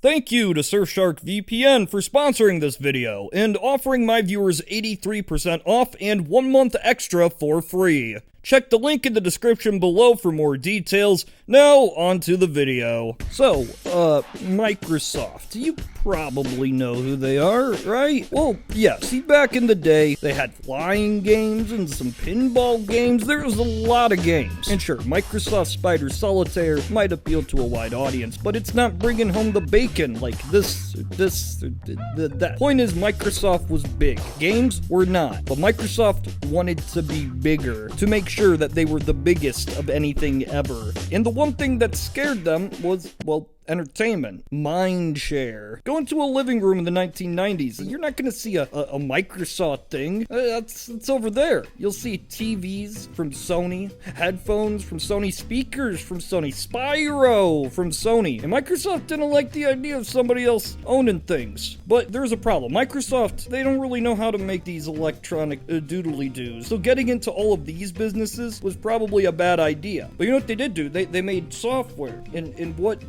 Thank you to Surfshark VPN for sponsoring this video and offering my viewers 83% off and 1 month extra for free. Check the link in the description below for more details. Now, on to the video. So, Microsoft. You probably know who they are, right? Well, yeah, see, back in the day, they had flying games and some pinball games. There was a lot of games. And sure, Microsoft Spider Solitaire might appeal to a wide audience, but it's not bringing home the bacon like that. Point is, Microsoft was big. Games were not. But Microsoft wanted to be bigger, to make sure that they were the biggest of anything ever. And the one thing that scared them was, well, entertainment. Mind share. Go into a living room in the 1990s, and you're not going to see a Microsoft thing. It's over there. You'll see TVs from Sony, headphones from Sony, speakers from Sony, Spyro from Sony. And Microsoft didn't like the idea of somebody else owning things. But there's a problem. Microsoft, they don't really know how to make these electronic doodly-doos. So getting into all of these businesses was probably a bad idea. But you know what they did do? They made software. And what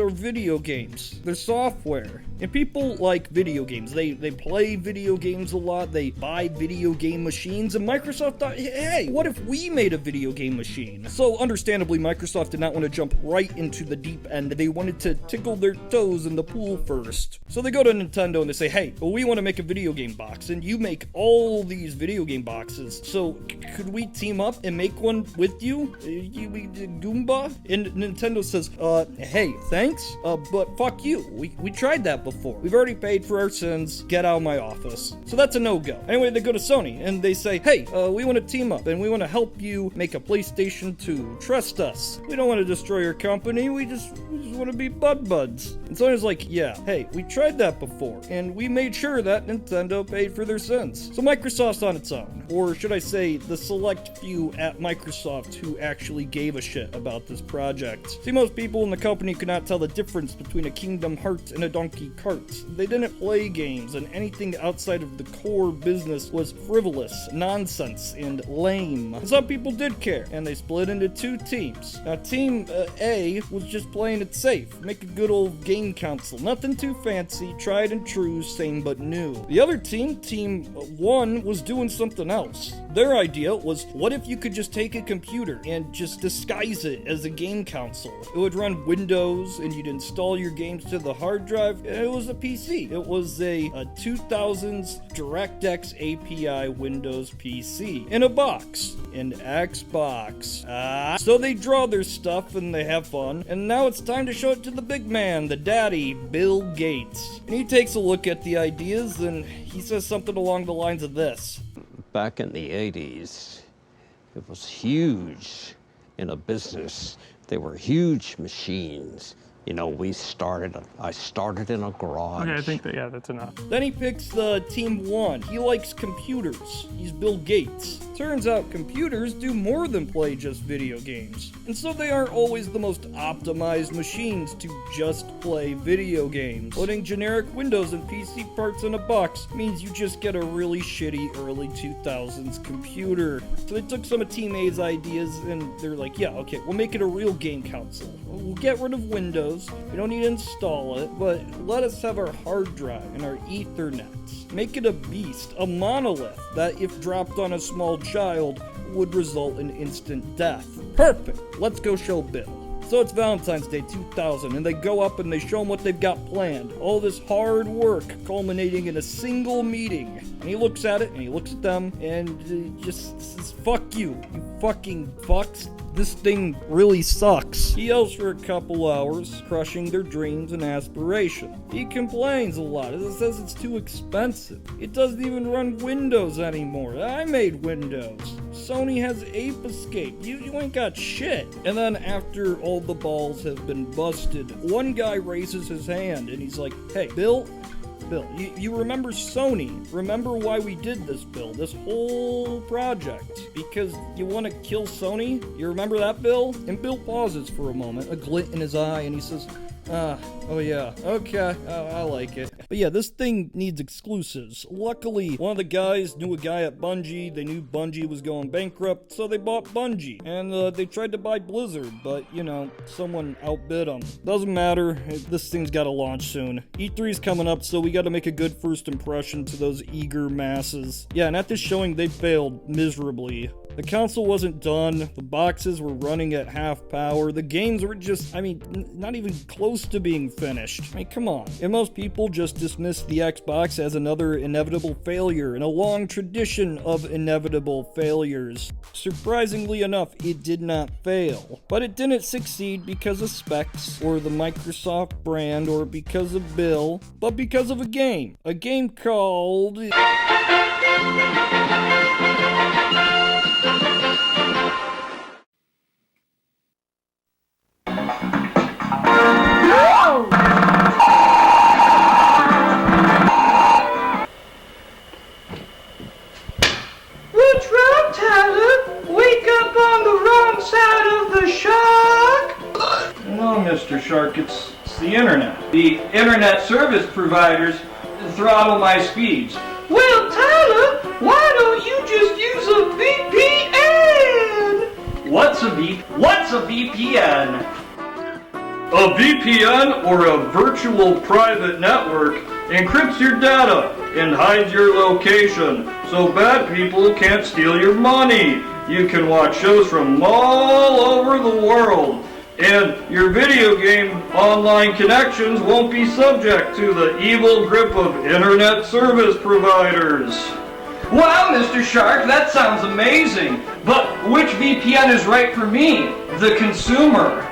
are video games? They're software. And people like video games. They play video games a lot. They buy video game machines. And Microsoft thought, hey, what if we made a video game machine? So understandably, Microsoft did not want to jump right into the deep end. They wanted to tickle their toes in the pool first. So they go to Nintendo and they say, hey, well, we want to make a video game box. And you make all these video game boxes. So could we team up and make one with you? Goomba? And Nintendo says, hey, thanks, but fuck you. We tried that before. We've already paid for our sins. Get out of my office. So that's a no-go. Anyway, they go to Sony and they say, hey, we want to team up and we want to help you make a PlayStation 2. Trust us. We don't want to destroy your company. We just want to be buds. And Sony's like, yeah, hey, we tried that before and we made sure that Nintendo paid for their sins. So Microsoft's on its own. Or should I say, the select few at Microsoft who actually gave a shit about this project. See, most people in the company could not tell the difference between a Kingdom Hearts and a Donkey Kart. They didn't play games, and anything outside of the core business was frivolous, nonsense, and lame. And some people did care, and they split into two teams. Now, Team A was just playing it safe, make a good old game console. Nothing too fancy, tried and true, same but new. The other team, Team 1, was doing something else. Their idea was, what if you could just take a computer and just disguise it as a game console? It would run Windows, and you'd install your games to the hard drive. It was a PC. It was a 2000s DirectX API Windows PC in a box. An Xbox. So they draw their stuff and they have fun. And now it's time to show it to the big man, the daddy, Bill Gates. And he takes a look at the ideas and he says something along the lines of this. Back in the 80s, it was huge in a business. They were huge machines. You know, I started in a garage. Okay, I think that, yeah, that's enough. Then he picks Team 1. He likes computers. He's Bill Gates. Turns out computers do more than play just video games. And so they aren't always the most optimized machines to just play video games. Putting generic Windows and PC parts in a box means you just get a really shitty early 2000s computer. So they took some of Team A's ideas and they're like, yeah, okay, we'll make it a real game console. We'll get rid of Windows. We don't need to install it, but let us have our hard drive and our Ethernet. Make it a beast, a monolith that if dropped on a small child would result in instant death. Perfect. Let's go show Bill. So it's Valentine's Day 2000, and they go up and they show him what they've got planned. All this hard work culminating in a single meeting. And he looks at it, and he looks at them, and just says, fuck you fucking fucks. This thing really sucks. He yells for a couple hours, crushing their dreams and aspirations. He complains a lot. It says it's too expensive. It doesn't even run Windows anymore. I made Windows. Sony has Ape Escape. You ain't got shit. And then after all the balls have been busted, one guy raises his hand and he's like, hey, Bill, you remember Sony. Remember why we did this, Bill, this whole project. Because you want to kill Sony? You remember that, Bill? And Bill pauses for a moment, a glint in his eye, and he says, oh yeah, okay, I like it. But yeah, this thing needs exclusives. Luckily, one of the guys knew a guy at Bungie. They knew Bungie was going bankrupt, so they bought Bungie. And they tried to buy Blizzard, but, you know, someone outbid them. Doesn't matter. This thing's got to launch soon. E3's coming up, so we got to make a good first impression to those eager masses. Yeah, and at this showing, they failed miserably. The console wasn't done, the boxes were running at half power, the games were just, not even close to being finished. Come on. And most people just dismiss the Xbox as another inevitable failure in a long tradition of inevitable failures. Surprisingly enough, it did not fail. But it didn't succeed because of specs, or the Microsoft brand, or because of Bill, but because of a game. A game called... What's wrong, Tyler? Wake up on the wrong side of the shark? No, Mr. Shark, it's the internet. The internet service providers throttle my speeds. Well, Tyler, why don't you just use a VPN? What's a VPN? A VPN, or a virtual private network, encrypts your data and hides your location, so bad people can't steal your money. You can watch shows from all over the world, and your video game online connections won't be subject to the evil grip of internet service providers. Wow, Mr. Shark, that sounds amazing. But which VPN is right for me, the consumer?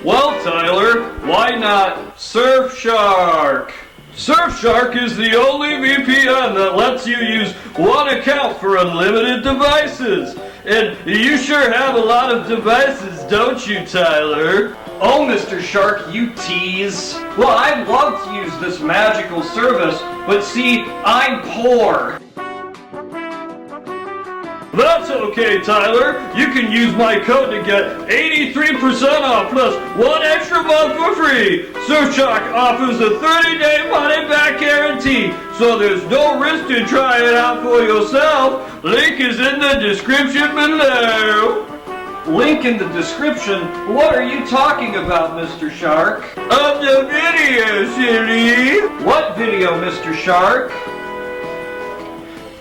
Well, Tyler, why not Surfshark? Surfshark is the only VPN that lets you use one account for unlimited devices. And you sure have a lot of devices, don't you, Tyler? Oh, Mr. Shark, you tease. Well, I'd love to use this magical service, but see, I'm poor. That's okay, Tyler. You can use my code to get 83% off plus 1 extra month for free. Surfshark offers a 30-day money-back guarantee, so there's no risk to try it out for yourself. Link is in the description below. Link in the description? What are you talking about, Mr. Shark? Of the video, silly. What video, Mr. Shark?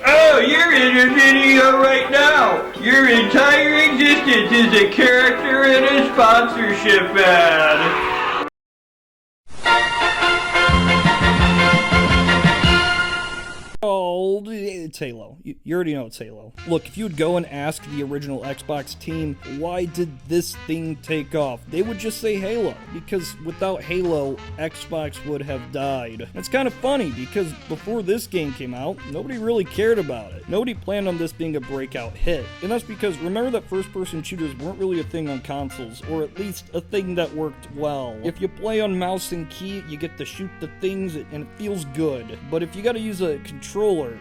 Oh, you're in a video right now. Your entire existence is a character in a sponsorship ad. It's Halo. You already know it's Halo. Look, if you would go and ask the original Xbox team, why did this thing take off? They would just say Halo, because without Halo, Xbox would have died. It's kind of funny, because before this game came out, nobody really cared about it. Nobody planned on this being a breakout hit. And that's because, remember that first-person shooters weren't really a thing on consoles, or at least a thing that worked well. If you play on mouse and key, you get to shoot the things, and it feels good. But if you gotta use a controller,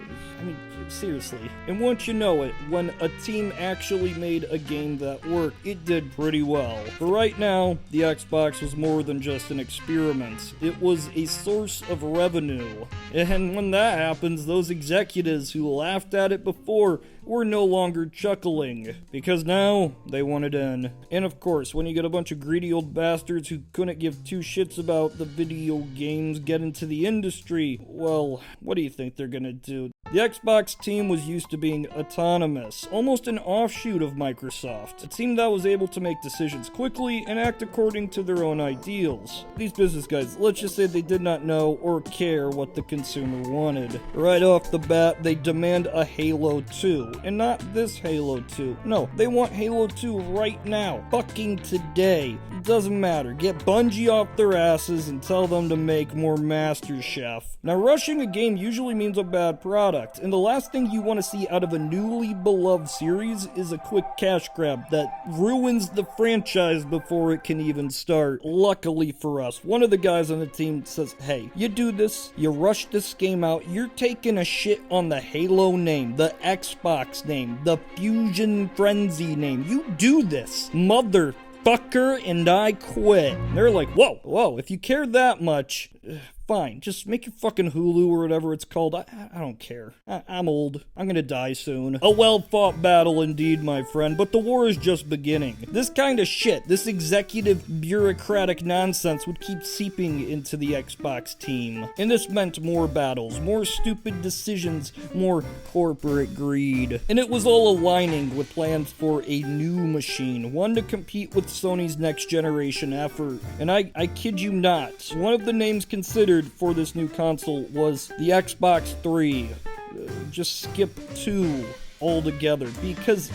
seriously. And once you know it, when a team actually made a game that worked, it did pretty well. But right now, the Xbox was more than just an experiment. It was a source of revenue. And when that happens, those executives who laughed at it before were no longer chuckling, because now they want it in. And of course, when you get a bunch of greedy old bastards who couldn't give two shits about the video games get into the industry, well, what do you think they're gonna do? The Xbox team was used to being autonomous, almost an offshoot of Microsoft, a team that was able to make decisions quickly and act according to their own ideals. These business guys, let's just say they did not know or care what the consumer wanted. Right off the bat, they demand a Halo 2. And not this Halo 2. No, they want Halo 2 right now. Fucking today. It doesn't matter. Get Bungie off their asses and tell them to make more Master Chef. Now, rushing a game usually means a bad product, and the last thing you want to see out of a newly beloved series is a quick cash grab that ruins the franchise before it can even start. Luckily for us, one of the guys on the team says, hey, you do this, you rush this game out, you're taking a shit on the Halo name, the Xbox name, the Fusion Frenzy name. You do this, motherfucker, and I quit. They're like, whoa, if you care that much, Fine, just make your fucking Hulu or whatever it's called. I don't care. I'm old. I'm gonna die soon. A well-fought battle indeed, my friend, but the war is just beginning. This kind of shit, this executive bureaucratic nonsense would keep seeping into the Xbox team. And this meant more battles, more stupid decisions, more corporate greed. And it was all aligning with plans for a new machine, one to compete with Sony's next generation effort. And I kid you not, one of the names considered for this new console was the Xbox 3. Just skip 2 altogether because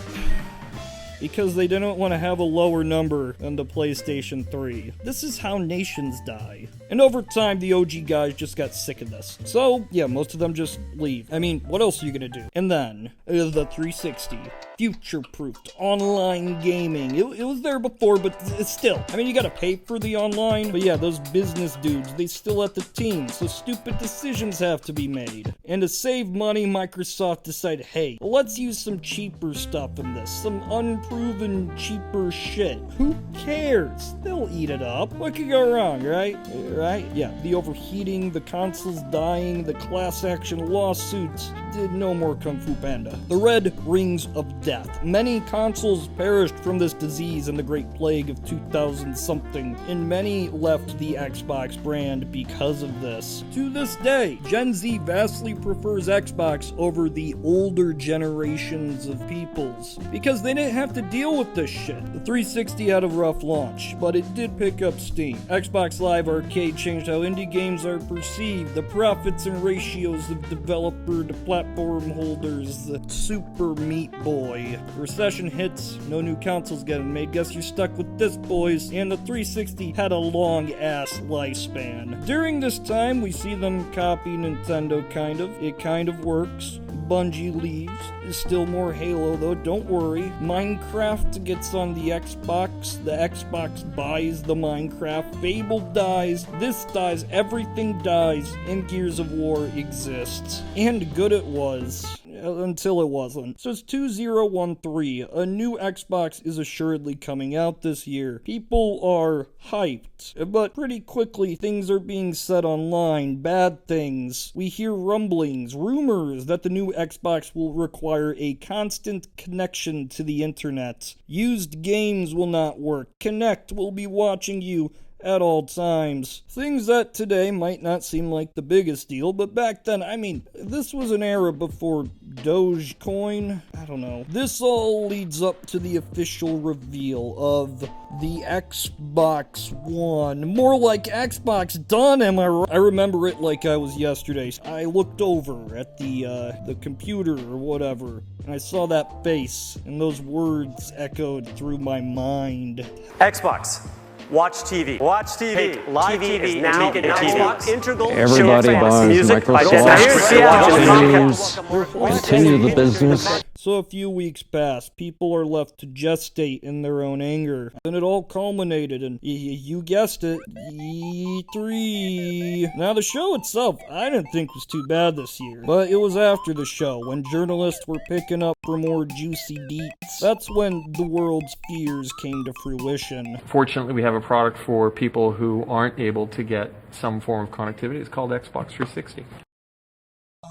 they didn't want to have a lower number than the PlayStation 3. This is how nations die. And over time, the OG guys just got sick of this. So, yeah, most of them just leave. I mean, what else are you gonna do? And then, the 360. Future-proofed online gaming. It was there before, but still. I mean, you gotta pay for the online. But yeah, those business dudes, they still at the team, so stupid decisions have to be made. And to save money, Microsoft decided, hey, let's use some cheaper stuff in this. Some unproven, cheaper shit. Who cares? They'll eat it up. What could go wrong, right? Right? Yeah, the overheating, the consoles dying, the class action lawsuits. Did no more Kung Fu Panda. The red rings of death. Many consoles perished from this disease in the Great Plague of 2000-something, and many left the Xbox brand because of this. To this day, Gen Z vastly prefers Xbox over the older generations of peoples, because they didn't have to deal with this shit. The 360 had a rough launch, but it did pick up steam. Xbox Live Arcade changed how indie games are perceived, the profits and ratios of developer to platform holders, the Super Meat Boy. Recession hits, no new consoles getting made, guess you're stuck with this, boys. And the 360 had a long-ass lifespan. During this time, we see them copy Nintendo, kind of. It kind of works. Bungie leaves. There's still more Halo though, don't worry. Minecraft gets on the Xbox buys the Minecraft. Fable dies, this dies, everything dies, and Gears of War exists. And good it was. Until it wasn't. So it's 2013. A new Xbox is assuredly coming out this year. People are hyped. But pretty quickly, things are being said online. Bad things. We hear rumblings, rumors that the new Xbox will require a constant connection to the internet. Used games will not work. Kinect will be watching you at all times. Things that today might not seem like the biggest deal, but back then, I mean, this was an era before Dogecoin. I don't know. This all leads up to the official reveal of the Xbox One. More like Xbox Done, am I right? I remember it like I was yesterday. I looked over at the computer or whatever, and I saw that face, and those words echoed through my mind. Xbox. Watch TV. Watch TV. Hey, live TV is now Xbox integral. Everybody buys music Microsoft. Continue the business. So a few weeks passed. People are left to gestate in their own anger. Then it all culminated in, you guessed it, E3. Now the show itself, I didn't think was too bad this year. But it was after the show, when journalists were picking up for more juicy deets. That's when the world's fears came to fruition. Fortunately, we have a product for people who aren't able to get some form of connectivity. It's called Xbox 360.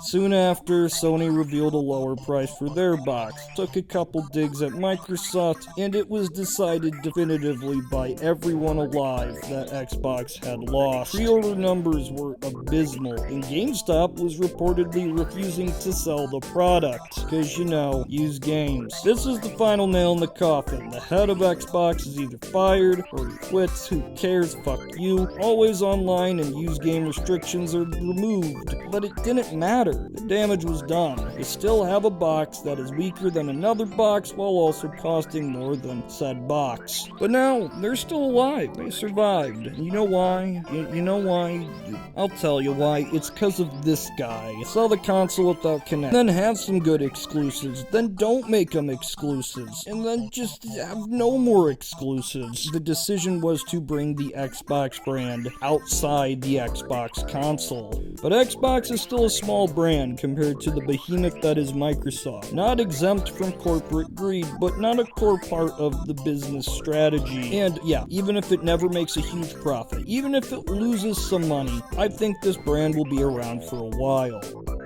Soon after, Sony revealed a lower price for their box, took a couple digs at Microsoft, and it was decided definitively by everyone alive that Xbox had lost. Pre-order numbers were abysmal, and GameStop was reportedly refusing to sell the product, because, you know, used games. This is the final nail in the coffin. The head of Xbox is either fired, or he quits, who cares, fuck you. Always online and used game restrictions are removed, but it didn't matter. The damage was done. They still have a box that is weaker than another box while also costing more than said box. But now, they're still alive. They survived. You know why? You know why? I'll tell you why. It's because of this guy. Sell the console without Kinect. Then have some good exclusives. Then don't make them exclusives. And then just have no more exclusives. The decision was to bring the Xbox brand outside the Xbox console. But Xbox is still a small brand compared to the behemoth that is Microsoft. Not exempt from corporate greed, but not a core part of the business strategy. And yeah, even if it never makes a huge profit, even if it loses some money, I think this brand will be around for a while.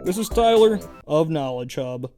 This is Tyler of Knowledge Hub.